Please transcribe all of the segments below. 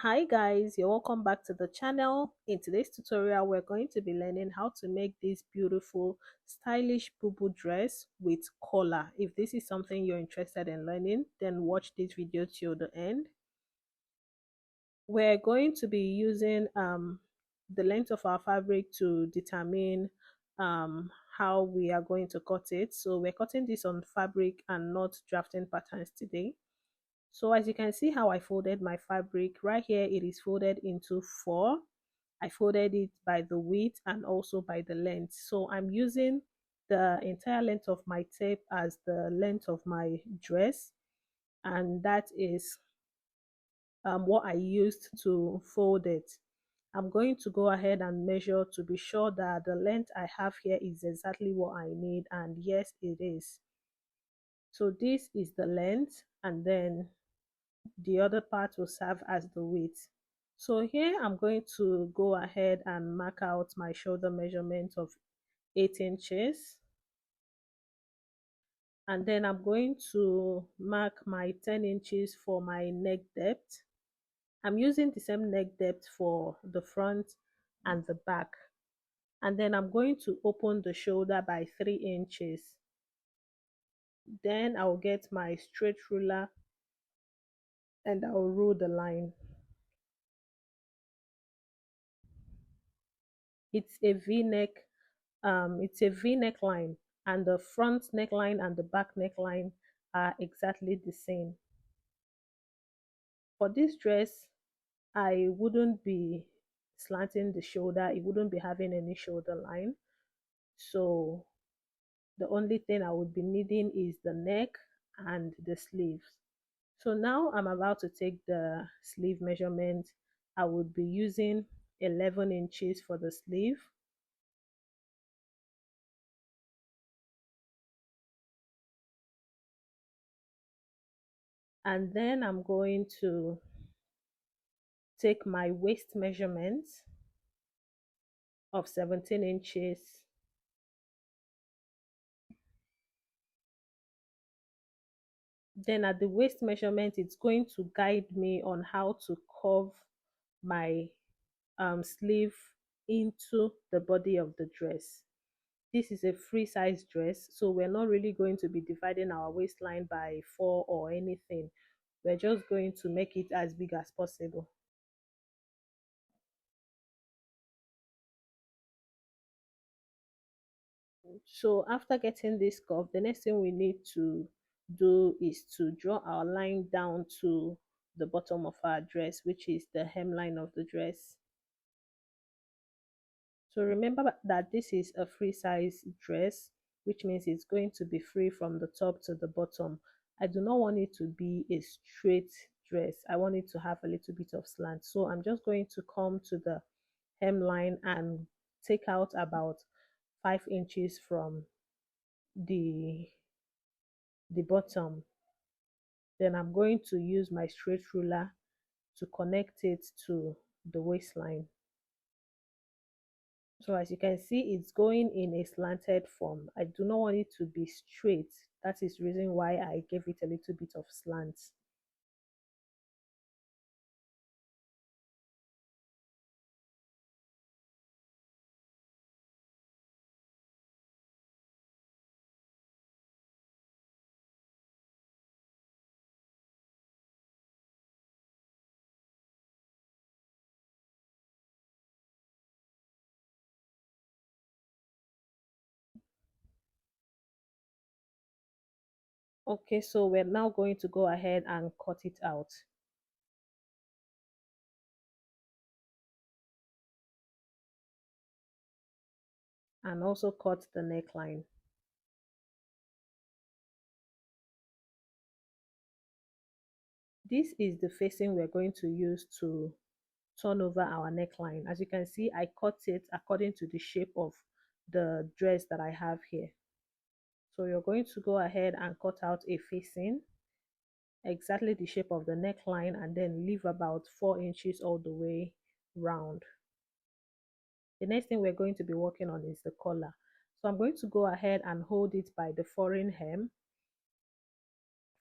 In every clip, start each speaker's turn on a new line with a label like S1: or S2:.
S1: Hi guys, you're welcome back to the channel. In today's tutorial we're going to be learning how to make this beautiful stylish Bubu dress with collar. If this is something you're interested in learning, then watch this video till the end. We're going to be using the length of our fabric to determine how we are going to cut it. So we're cutting this on fabric and not drafting patterns today. So as you can see how I folded my fabric, right here it is folded into four. I folded it by the width and also by the length. So I'm using the entire length of my tape as the length of my dress, and that is what I used to fold it. I'm going to go ahead and measure to be sure that the length I have here is exactly what I need, and yes it is. So this is the length, and then the other part will serve as the width. So here I'm going to go ahead and mark out my shoulder measurement of 8 inches, and then I'm going to mark my 10 inches for my neck depth. I'm using the same neck depth for the front and the back, and then I'm going to open the shoulder by 3 inches. Then I'll get my straight ruler and I'll rule the line. It's a v-neck it's a v-neck line, and the front neckline and the back neckline are exactly the same. For this dress I wouldn't be slanting the shoulder, it wouldn't be having any shoulder line, so the only thing I would be needing is the neck and the sleeves. So now I'm about to take the sleeve measurement. I would be using 11 inches for the sleeve, and then I'm going to take my waist measurement of 17 inches. Then at the waist measurement, it's going to guide me on how to curve my sleeve into the body of the dress. This is a free size dress, so we're not really going to be dividing our waistline by 4 or anything. We're just going to make it as big as possible. So after getting this curve, the next thing we need to do is to draw our line down to the bottom of our dress, which is the hemline of the dress. So remember that this is a free size dress, which means it's going to be free from the top to the bottom. I do not want it to be a straight dress. I want it to have a little bit of slant. So I'm just going to come to the hemline and take out about 5 inches from the bottom. Then I'm going to use my straight ruler to connect it to the waistline. So as you can see, it's going in a slanted form. I do not want it to be straight. That is the reason why I gave it a little bit of slant. Okay, so we're now going to go ahead and cut it out. And also cut the neckline. This is the facing we're going to use to turn over our neckline. As you can see, I cut it according to the shape of the dress that I have here. So you're going to go ahead and cut out a facing exactly the shape of the neckline, and then leave about 4 inches all the way round. The next thing we're going to be working on is the collar. So I'm going to go ahead and hold it by the foreign hem,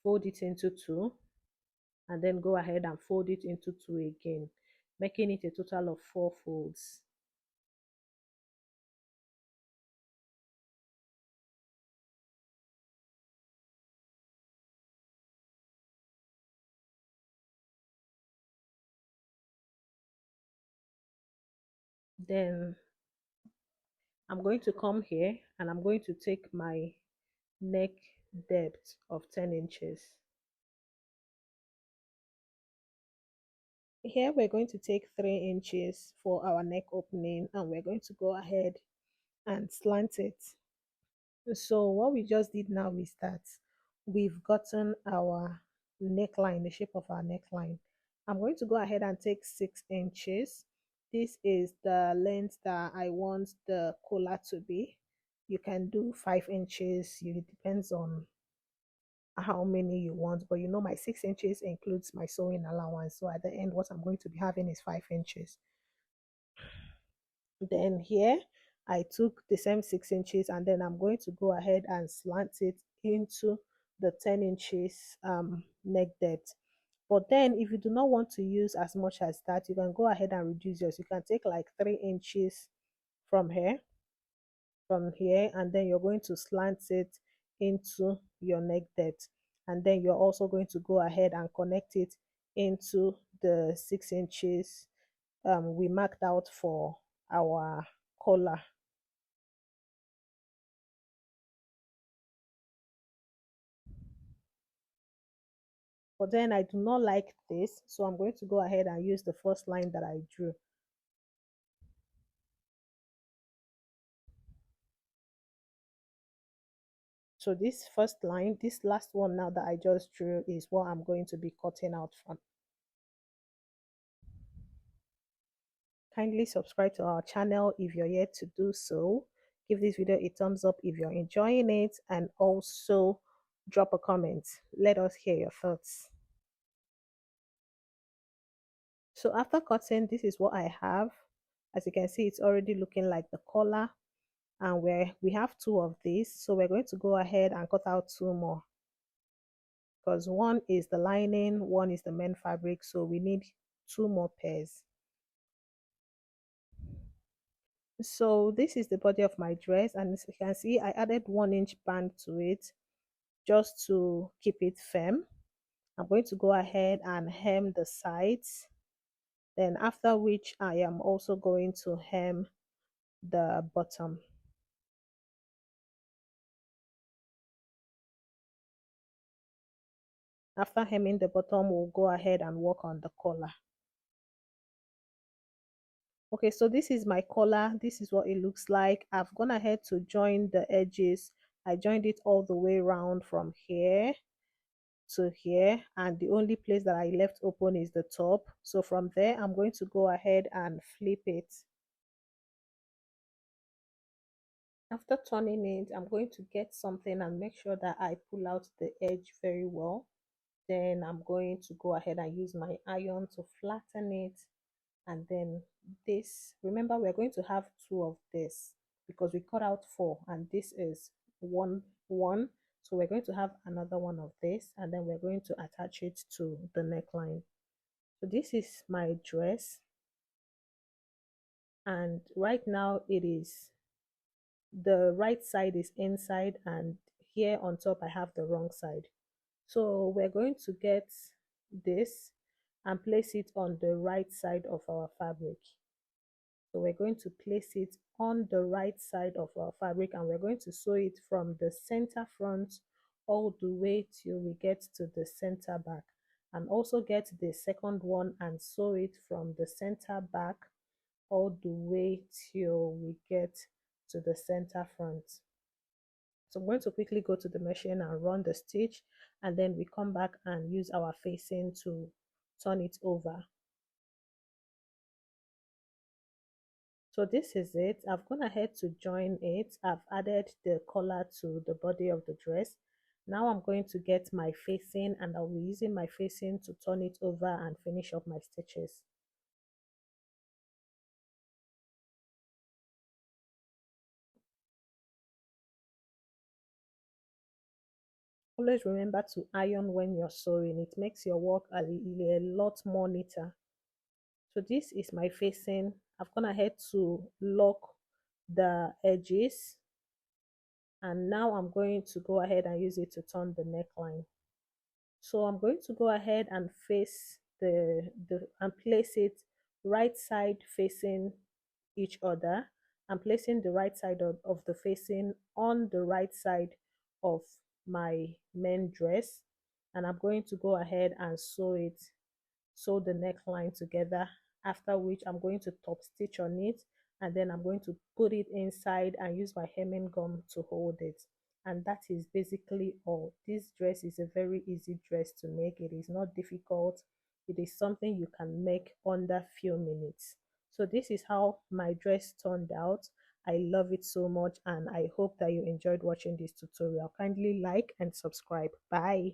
S1: fold it into two, and then go ahead and fold it into two again, making it a total of 4 folds. Then I'm going to come here and I'm going to take my neck depth of 10 inches. Here we're going to take 3 inches for our neck opening, and we're going to go ahead and slant it. So what we just did now is that we've gotten our neckline, the shape of our neckline. I'm going to go ahead and take 6 inches. This is the length that I want the collar to be. You can do 5 inches. It depends on how many you want, but you know my 6 inches includes my sewing allowance. So at the end, what I'm going to be having is 5 inches. Then here I took the same 6 inches, and then I'm going to go ahead and slant it into the 10 inches neck depth. But then if you do not want to use as much as that, you can go ahead and reduce yours. You can take like 3 inches from here, and then you're going to slant it into your neck depth, and then you're also going to go ahead and connect it into the 6 inches we marked out for our collar. But then I do not like this, so I'm going to go ahead and use the first line that I drew. So this first line, this last one now that I just drew, is what I'm going to be cutting out from. Kindly subscribe to our channel if you're yet to do so. Give this video a thumbs up if you're enjoying it, and also drop a comment. Let us hear your thoughts. So after cutting, this is what I have. As you can see, it's already looking like the collar, and we have 2 of these, so we're going to go ahead and cut out 2 more, because one is the lining, one is the main fabric, so we need 2 more pairs. So this is the body of my dress, and as you can see, I added 1-inch band to it just to keep it firm. I'm going to go ahead and hem the sides, then after which I am also going to hem the bottom. After hemming the bottom, we'll go ahead and work on the collar. Okay, so this is my collar. This is what it looks like. I've gone ahead to join the edges. I joined it all the way around from here to here, and the only place that I left open is the top. So from there, I'm going to go ahead and flip it. After turning it, I'm going to get something and make sure that I pull out the edge very well. Then I'm going to go ahead and use my iron to flatten it. And then this, remember, we're going to have 2 of this because we cut out 4, and this is one. So we're going to have another one of this, and then we're going to attach it to the neckline. So this is my dress, and right now it is, the right side is inside, and here on top I have the wrong side. So we're going to get this and place it on the right side of our fabric. So we're going to place it on the right side of our fabric, and we're going to sew it from the center front all the way till we get to the center back, and also get the second one and sew it from the center back all the way till we get to the center front. So I'm going to quickly go to the machine and run the stitch, and then we come back and use our facing to turn it over. So this is it. I've gone ahead to join it. I've added the collar to the body of the dress. Now I'm going to get my facing, and I'll be using my facing to turn it over and finish up my stitches. always remember to iron when you're sewing. It makes your work a lot more neater. So this is my facing. I've gone ahead to lock the edges, and now I'm going to go ahead and use it to turn the neckline. So I'm going to go ahead and face the and place it right side facing each other. I'm placing the right side of the facing on the right side of my main dress, and I'm going to go ahead and sew the neckline together, after which I'm going to top stitch on it, and then I'm going to put it inside and use my hemming gum to hold it. And that is basically all. This dress is a very easy dress to make. It is not difficult. It is something you can make under few minutes. So this is how my dress turned out. I love it so much, and I hope that you enjoyed watching this tutorial. Kindly like and subscribe. Bye.